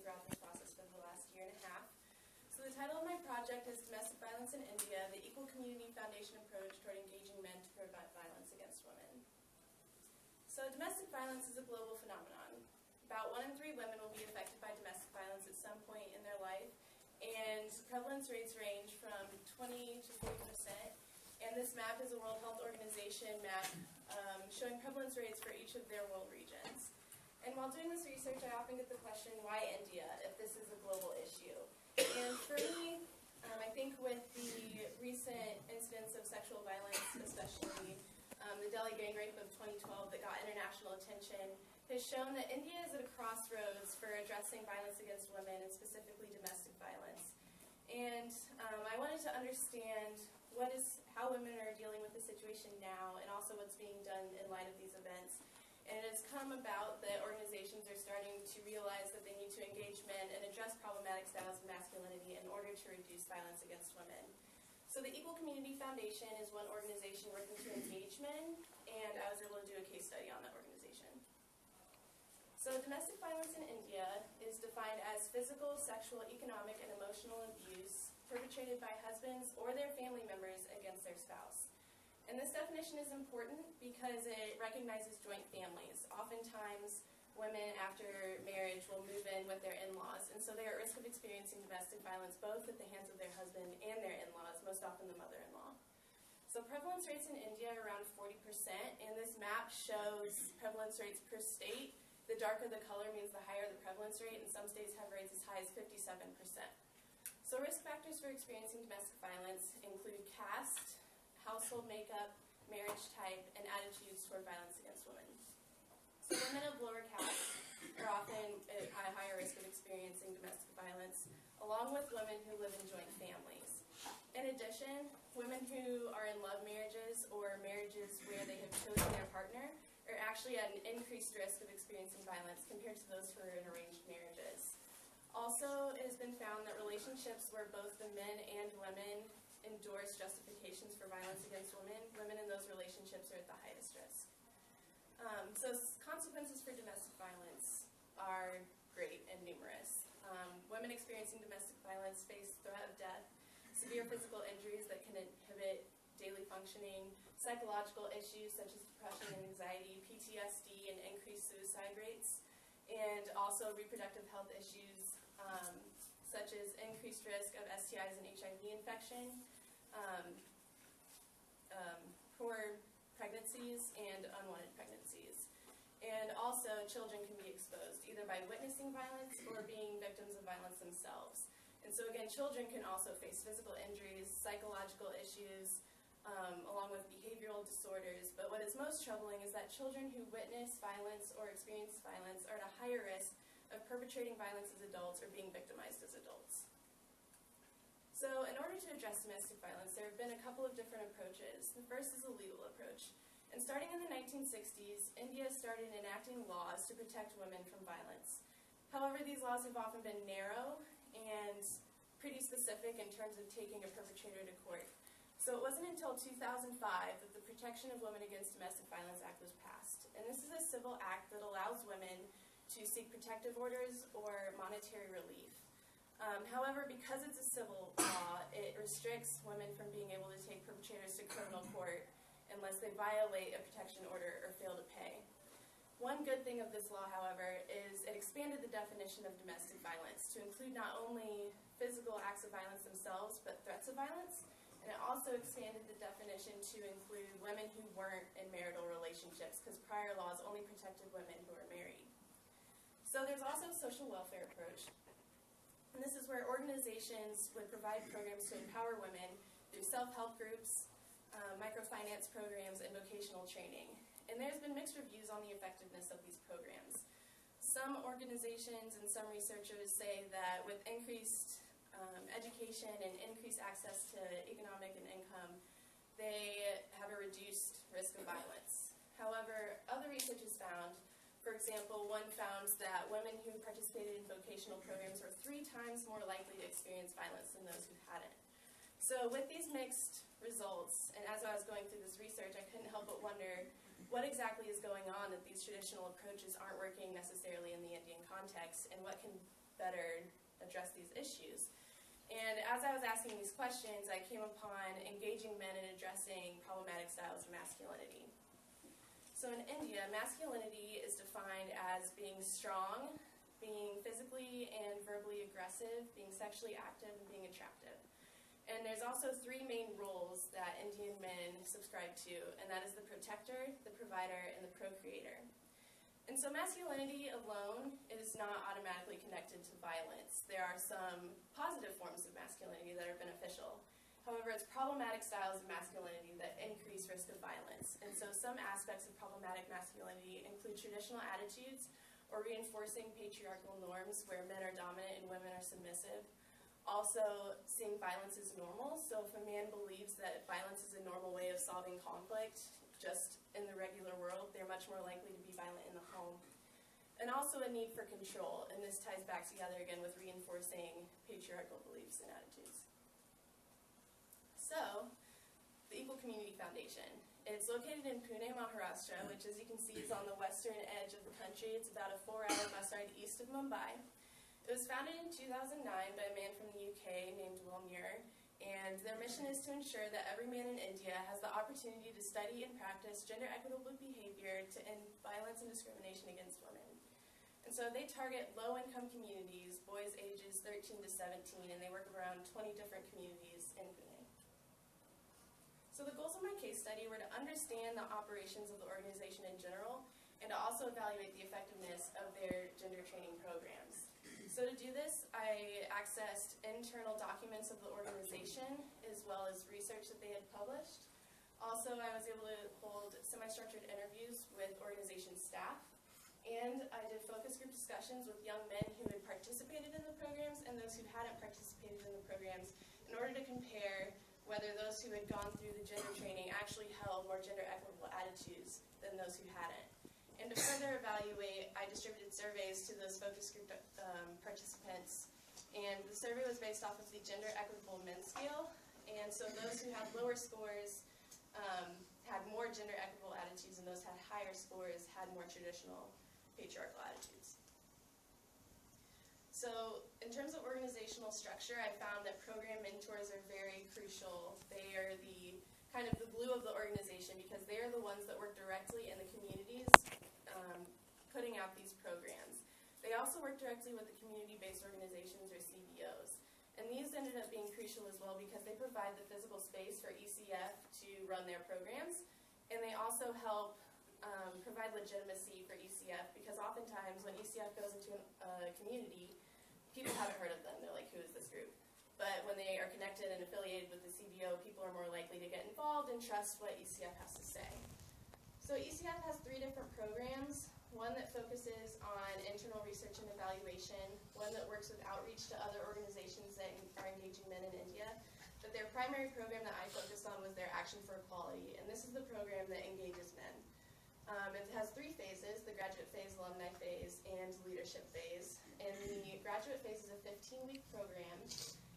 throughout this process for the last year and a half. So the title of my project is Domestic Violence in India, the Equal Community Foundation Approach Toward Engaging Men to Prevent Violence Against Women. So domestic violence is a global phenomenon. About 1 in 3 women will be affected by domestic violence at some point in their life, and prevalence rates range from 20 to 40%. And this map is a World Health Organization map showing prevalence rates for each of their world regions. And while doing this research, I often get the question, why India, if this is a global issue? And for me, I think with the recent incidents of sexual violence, especially the Delhi gang rape of 2012 that got international attention, has shown that India is at a crossroads for addressing violence against women, and specifically domestic violence. And I wanted to understand how women are dealing with the situation now, and also what's being done in light of these events. And it has come about that organizations are starting to realize that they need to engage men and address problematic styles of masculinity in order to reduce violence against women. So the Equal Community Foundation is one organization working to engage men, and I was able to do a case study on that organization. So domestic violence in India is defined as physical, sexual, economic, and emotional abuse perpetrated by husbands or their family members against their spouse. And this definition is important because it recognizes joint families. Oftentimes, women after marriage will move in with their in-laws, and so they are at risk of experiencing domestic violence both at the hands of their husband and their in-laws, most often the mother-in-law. So prevalence rates in India are around 40%, and this map shows prevalence rates per state. The darker the color means the higher the prevalence rate, and some states have rates as high as 57%. So risk factors for experiencing domestic violence include caste, household makeup, marriage type, and attitudes toward violence against women. So women of lower caste are often at a higher risk of experiencing domestic violence, along with women who live in joint families. In addition, women who are in love marriages or marriages where they have chosen their partner are actually at an increased risk of experiencing violence compared to those who are in arranged marriages. Also, it has been found that relationships where both the men and women endorse justifications for violence against women, women in those relationships are at the highest risk. So consequences for domestic violence are great and numerous. Women experiencing domestic violence face threat of death, severe physical injuries that can inhibit daily functioning, psychological issues such as depression and anxiety, PTSD, and increased suicide rates, and also reproductive health issues such as increased risk of STIs and HIV infection, poor pregnancies, and unwanted pregnancies. And also, children can be exposed, either by witnessing violence or being victims of violence themselves. And so again, children can also face physical injuries, psychological issues, along with behavioral disorders. But what is most troubling is that children who witness violence or experience violence are at a higher risk of perpetrating violence as adults or being victimized as adults. So in order to address domestic violence, there have been a couple of different approaches. The first is a legal approach. And starting in the 1960s, India started enacting laws to protect women from violence. However, these laws have often been narrow and pretty specific in terms of taking a perpetrator to court. So it wasn't until 2005 that the Protection of Women Against Domestic Violence Act was passed. And this is a civil act that allows women to seek protective orders or monetary relief. However, because it's a civil law, it restricts women from being able to take perpetrators to criminal court unless they violate a protection order or fail to pay. One good thing of this law, however, is it expanded the definition of domestic violence to include not only physical acts of violence themselves, but threats of violence. And it also expanded the definition to include women who weren't in marital relationships, because prior laws only protected women who were married. So there's also a social welfare approach. And this is where organizations would provide programs to empower women through self-help groups, microfinance programs, and vocational training. And there's been mixed reviews on the effectiveness of these programs. Some organizations and some researchers say that with increased education and increased access to economic and income, they have a reduced risk of violence. However, other research has found, for example, one found that women who participated in vocational programs were 3 times more likely to experience violence than those who hadn't. So with these mixed results, and as I was going through this research, I couldn't help but wonder what exactly is going on that these traditional approaches aren't working necessarily in the Indian context, and what can better address these issues. And as I was asking these questions, I came upon engaging men in addressing problematic styles of masculinity. So in India, masculinity is defined as being strong, being physically and verbally aggressive, being sexually active, and being attractive. And there's also three main roles that Indian men subscribe to, and that is the protector, the provider, and the procreator. And so masculinity alone is not automatically connected to violence. There are some positive forms of masculinity that are beneficial. However, it's problematic styles of masculinity that increase risk of violence. And so some aspects of problematic masculinity include traditional attitudes or reinforcing patriarchal norms where men are dominant and women are submissive. Also, seeing violence as normal. So if a man believes that violence is a normal way of solving conflict, just in the regular world, they're much more likely to be violent in the home. And also a need for control, and this ties back together again with reinforcing patriarchal beliefs and attitudes. So, the Equal Community Foundation. It's located in Pune, Maharashtra, which as you can see is on the western edge of the country. It's about a 4-hour bus ride east of Mumbai. It was founded in 2009 by a man from the UK named Will Muir, and their mission is to ensure that every man in India has the opportunity to study and practice gender equitable behavior to end violence and discrimination against women. And so they target low-income communities, boys ages 13 to 17, and they work around 20 different communities in Pune. So the goals of my case study were to understand the operations of the organization in general and to also evaluate the effectiveness of their gender training programs. So to do this, I accessed internal documents of the organization as well as research that they had published. Also, I was able to hold semi-structured interviews with organization staff, and I did focus group discussions with young men who had participated in the programs and those who hadn't participated in the programs in order to compare whether those who had gone through the gender training actually held more gender equitable attitudes than those who hadn't. And to further evaluate, I distributed surveys to those focus group participants, and the survey was based off of the Gender Equitable Men Scale, and so those who had lower scores had more gender equitable attitudes, and those who had higher scores had more traditional patriarchal attitudes. So in terms of organizational structure, I found that program mentors are very crucial. They are the kind of the glue of the organization because they are the ones that work directly in the communities putting out these programs. They also work directly with the community-based organizations or CBOs. And these ended up being crucial as well because they provide the physical space for ECF to run their programs, and they also help provide legitimacy for ECF because oftentimes when ECF goes into a community, people haven't heard of them. They're like, who is this group? But when they are connected and affiliated with the CBO, people are more likely to get involved and trust what ECF has to say. So ECF has 3 different programs, one that focuses on internal research and evaluation, one that works with outreach to other organizations that are engaging men in India. But their primary program that I focused on was their Action for Equality, and this is the program that engages men. It has 3 phases, the graduate phase, alumni phase, and leadership phase. And the graduate phase is a 15-week program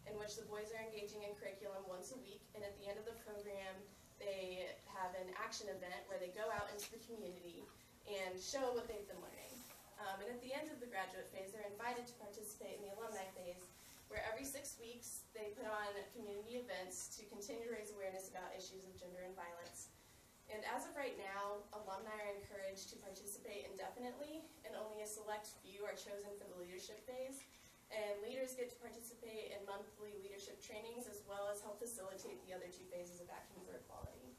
in which the boys are engaging in curriculum once a week, and at the end of the program, they have an action event where they go out into the community and show what they've been learning. And at the end of the graduate phase, they're invited to participate in the alumni phase, where every 6 weeks, they put on community events to continue to raise awareness about issues of gender and violence. And as of right now, alumni are encouraged to participate indefinitely, and only a select few are chosen for the leadership phase. And leaders get to participate in monthly leadership trainings as well as help facilitate the other 2 phases of Action for Equality.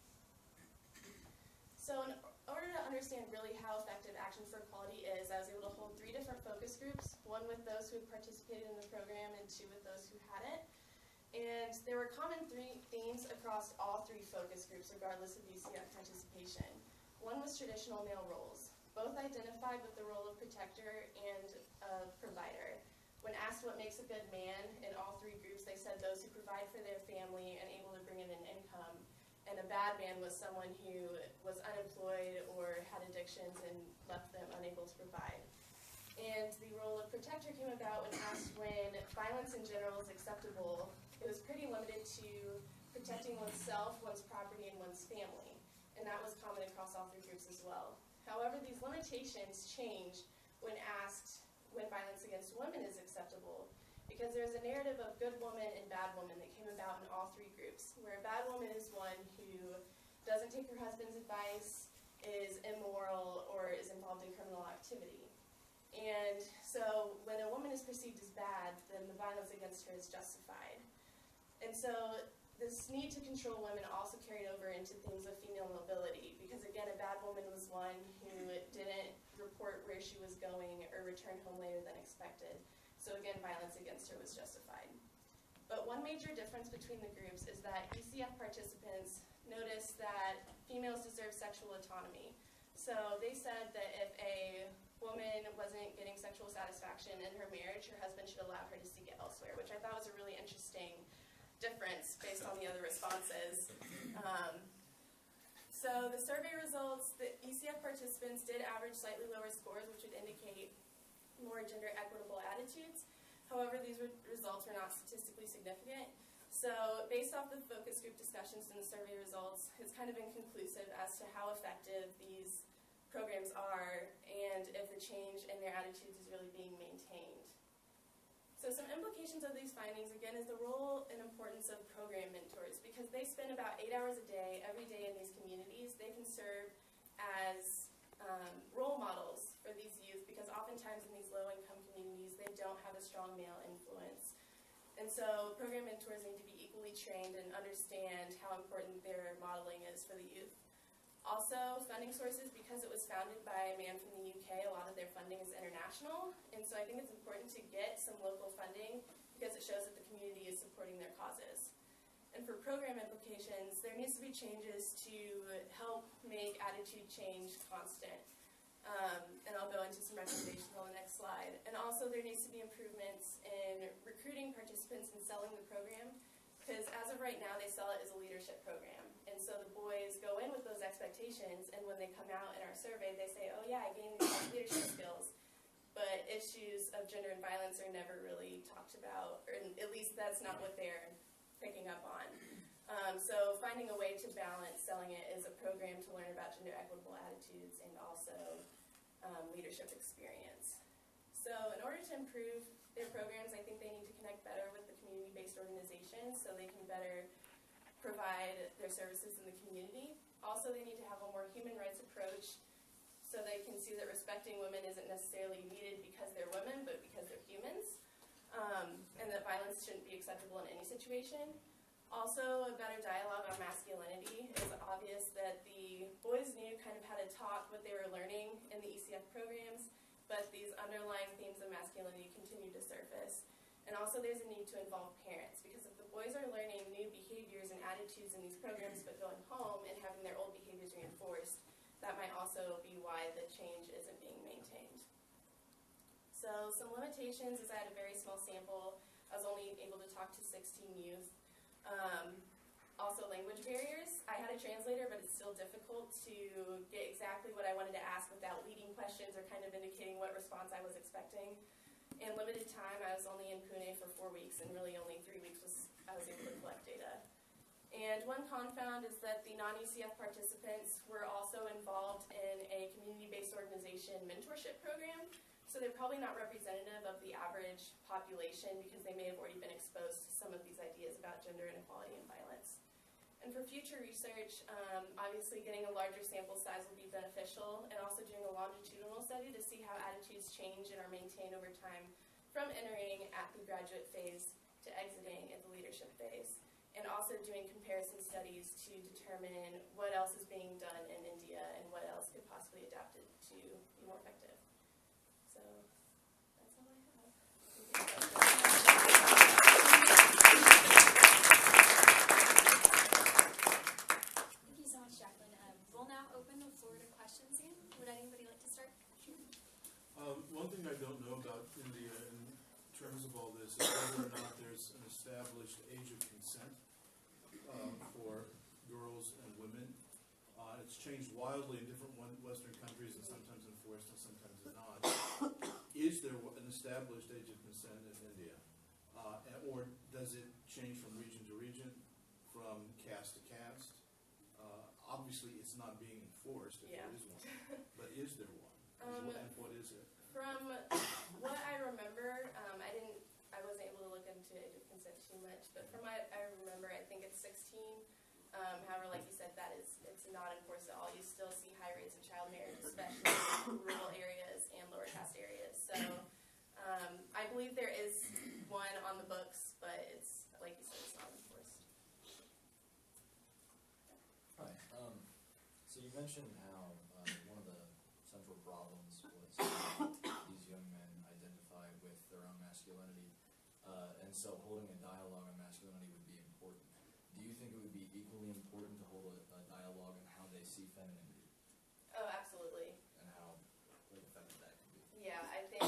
So in order to understand really how effective Action for Equality is, I was able to hold 3 different focus groups, one with those who had participated in the program and 2 with those who hadn't. And there were common themes across all 3 focus groups, regardless of ECF participation. One was traditional male roles. Both identified with the role of protector and of provider. When asked what makes a good man, in all 3 groups, they said those who provide for their family and able to bring in an income. And a bad man was someone who was unemployed or had addictions and left them unable to provide. And the role of protector came about when asked when violence in general is acceptable. It was pretty limited to protecting oneself, one's property, and one's family. And that was common across all 3 groups as well. However, these limitations changed when asked when violence against women is acceptable, because there's a narrative of good woman and bad woman that came about in all three groups, where a bad woman is one who doesn't take her husband's advice, is immoral, or is involved in criminal activity. And so when a woman is perceived as bad, then the violence against her is justified. And so this need to control women also carried over into things of female mobility, because again, a bad woman was one who didn't report where she was going or return home later than expected. So again, violence against her was justified. But one major difference between the groups is that ECF participants noticed that females deserve sexual autonomy. So they said that if a woman wasn't getting sexual satisfaction in her marriage, her husband should allow her to seek it elsewhere, which I thought was a really interesting difference based on the other responses. So the survey results, the ECF participants did average slightly lower scores, which would indicate more gender equitable attitudes. However, these results were not statistically significant. So based off the focus group discussions in the survey results, it's kind of inconclusive as to how effective these programs are and if the change in their attitudes is really being maintained. So some implications of these findings, again, is the role and importance of program mentors, because they spend about 8 hours a day, every day in these communities. They can serve as role models for these youth, because oftentimes in these low-income communities, they don't have a strong male influence. And so program mentors need to be equally trained and understand how important their modeling is for the youth. Also, funding sources, because it was founded by a man from the UK, a lot of their funding is international, and so I think it's important to get some local funding because it shows that the community is supporting their causes. And for program implications, there needs to be changes to help make attitude change constant. And I'll go into some recommendations on the next slide. And also there needs to be improvements in recruiting participants and selling the program, because as of right now, they sell it as a leadership program. And so the boys go in with those expectations, and when they come out in our survey, they say, oh yeah, I gained these leadership skills. But issues of gender and violence are never really talked about, or at least that's not what they're picking up on. So finding a way to balance selling it as a program to learn about gender equitable attitudes and also leadership experience. So in order to improve their programs, I think they need to connect better with the community-based organizations so they can better provide their services in the community. Also, they need to have a more human rights approach so they can see that respecting women isn't necessarily needed because they're women, but because they're humans, and that violence shouldn't be acceptable in any situation. Also, a better dialogue on masculinity. It's obvious that the boys knew kind of how to talk what they were learning in the ECF programs, but these underlying themes of masculinity continue to surface. And also there's a need to involve parents, because if the boys are learning new behaviors and attitudes in these programs but going home and having their old behaviors reinforced, that might also be why the change isn't being maintained. So some limitations is I had a very small sample. I was only able to talk to 16 youth. Also language barriers. I had a translator, but it's still difficult to get exactly what I wanted to ask without leading questions or kind of indicating what response I was expecting. In limited time, I was only in Pune for 4 weeks, and really only 3 weeks I was able to collect data. And one confound is that the non-ECF participants were also involved in a community-based organization mentorship program, so they're probably not representative of the average population because they may have already been exposed to some of these ideas about gender inequality and violence. And for future research, obviously getting a larger sample size will be beneficial, and also doing a longitudinal study to see how attitudes change and are maintained over time from entering at the graduate phase to exiting at the leadership phase. And also doing comparison studies to determine what else is being done in India and what else could possibly be adapted to be more effective. So that's all I have. Thank you so much, Jacqueline. We'll now open the floor to questions. Would anybody like to start? One thing I don't know about India in terms of all this is whether or not there's an established age of consent for girls and women. It's changed wildly in different Western countries, and sometimes enforced and sometimes it's not. Is there an established age of consent in India? Or does it change from region to region, from caste to caste? Obviously it's not being enforced if there is one, but is there one? And what is it? From what into age of consent too much, but from what I remember, I think it's 16. However, like you said, it's not enforced at all. You still see high rates of child marriage, especially in rural areas and lower caste areas. So I believe there is one on the books, but it's, like you said, it's not enforced. Hi. So you mentioned how one of the central problems was these young men identify with their own masculinity, and so holding a dialogue on masculinity would be important. Do you think it would be equally important to hold a dialogue on how they see femininity? Oh, absolutely. And how effective that can be? Yeah, I think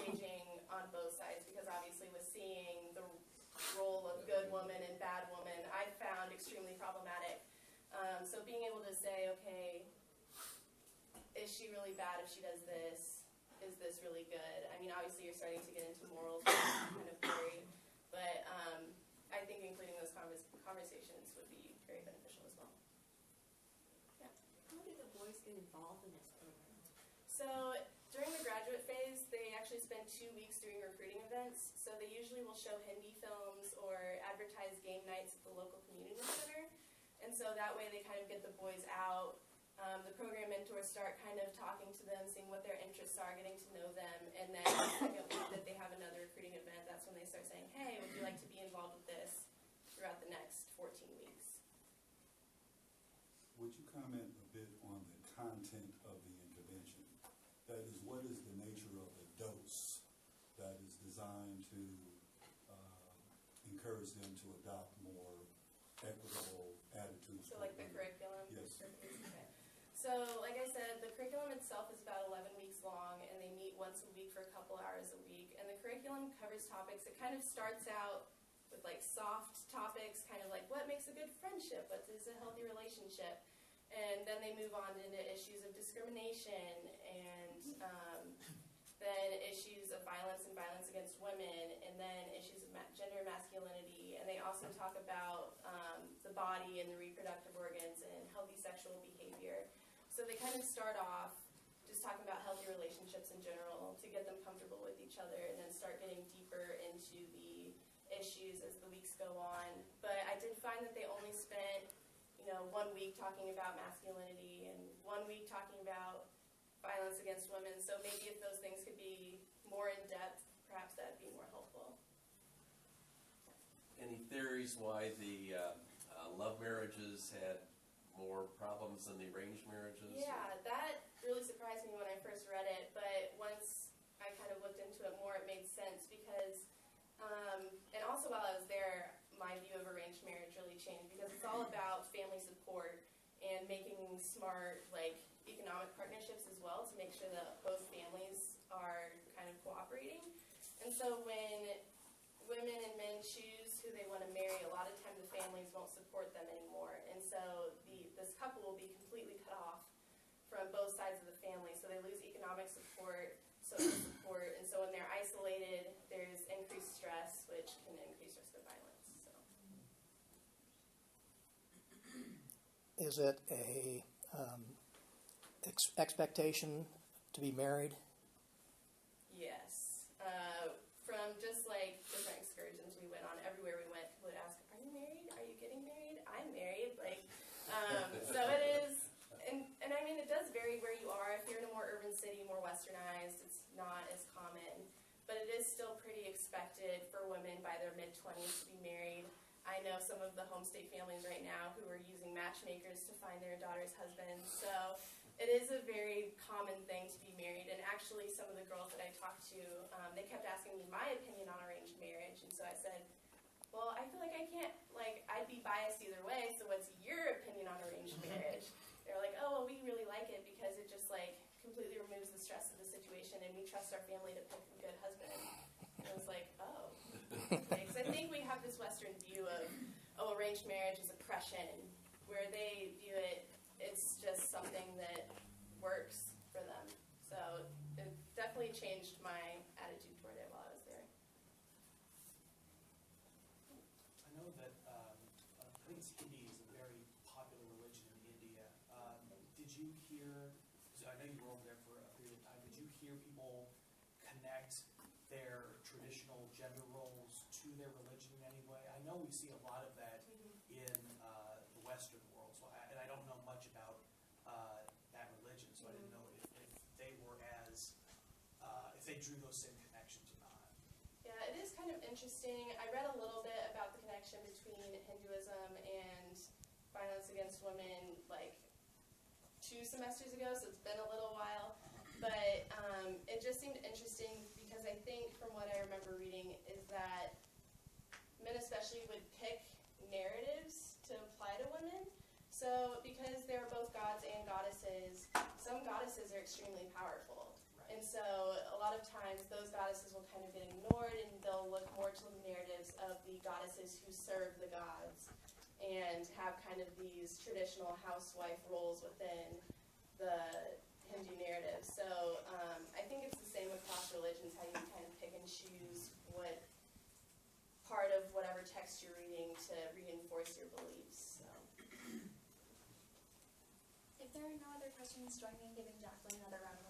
engaging on both sides, because obviously with seeing the role of good woman and bad woman, I found extremely problematic. So being able to say, okay, is she really bad if she does this? Is this really good? I mean, obviously you're starting to get into morals, which is kind of blurry, but I think including those conversations would be very beneficial as well. Yeah. How do the boys get involved in this program? So during the graduate phase, they actually spend 2 weeks doing recruiting events. So they usually will show Hindi films or advertise game nights at the local community center. And so that way they kind of get the boys out. The program mentors start kind of talking to them, seeing what their interests are, getting to know them. And then the second week that they have another recruiting event, that's when they start saying, hey, would you like to be involved with this throughout the next 14 weeks? Would you comment a bit on the content of the intervention? That is, what is the nature of the dose that is designed to encourage them to adopt more equitable attitudes? So like the curriculum? Yes. Okay. So like I said, the curriculum itself is about 11 weeks long, and they meet once a week for a couple hours a week. And the curriculum covers topics. It kind of starts out with like soft topics, kind of like what makes a good friendship, what is a healthy relationship. And then they move on into issues of discrimination and then issues of violence and violence against women, and then issues of gender masculinity. And they also talk about the body and the reproductive organs and healthy sexual behavior. So they kind of start off just talking about healthy relationships in general to get them comfortable with each other, and then start getting deeper into the issues as the weeks go on. But I did find that they only spent 1 week talking about masculinity and 1 week talking about violence against women. So maybe if those things could be more in depth, perhaps that would be more helpful. Any theories why the love marriages had more problems than the arranged marriages? Yeah, that really surprised me when I first read it, but once I kind of looked into it more, it made sense because, and also while I was there, my view of arranged marriage really changed because it's all about family support and making smart, economic partnerships as well to make sure that both families are kind of cooperating. And so when women and men choose who they want to marry, a lot of times the families won't support them anymore. And so this couple will be completely cut off from both sides of the family. So they lose economic support, social support, and so when they're isolated, there's increased stress, which can increase risk of violence. So. Is it a expectation to be married? Yes. From just different excursions we went on, everywhere we went, people would ask, are you married? Are you getting married? I'm married. So it is, and I mean, it does vary where you are. If you're in a more urban city, more westernized, it's not as common. But it is still pretty expected for women by their mid-20s to be married. I know some of the home state families right now who are using matchmakers to find their daughter's husband. So it is a very common thing to be married. And actually, some of the girls that I talked to, they kept asking me my opinion on arranged marriage. And so I said, well, I feel like I can't, I'd be biased either way. So what's your opinion on arranged marriage? They're like, oh, well, we really like it because it just, completely removes the stress of the situation. And we trust our family to pick a good husband. And I was like, oh. Because I think we have this Western view of, arranged marriage is oppression, where they view it, it's just something that works for them. So it definitely changed my attitude toward it while I was there. I know that, I think it's Hindi is a very popular religion in India. Did you hear, I know you were over there for a period of time, did you hear people connect their traditional gender roles to their religion in any way? I know we see a lot of that in the Western world, so and I don't know much about that religion, so I didn't know if they were as, if they drew those same connections or not. Yeah, it is kind of interesting. I read a little bit about the connection between Hinduism and violence against women like 2 semesters ago, so it's been a little while. But it just seemed interesting because I think from what I remember reading is that men especially would pick narratives to apply to women. So because they're both gods and goddesses, some goddesses are extremely powerful. And so a lot of times those goddesses will kind of get ignored and they'll look more to the narratives of the goddesses who serve the gods and have kind of these traditional housewife roles within the Hindu narrative. So I think it's the same across religions, how you can kind of pick and choose what part of whatever text you're reading to reinforce your beliefs. So. If there are no other questions, join me in giving Jacqueline another round of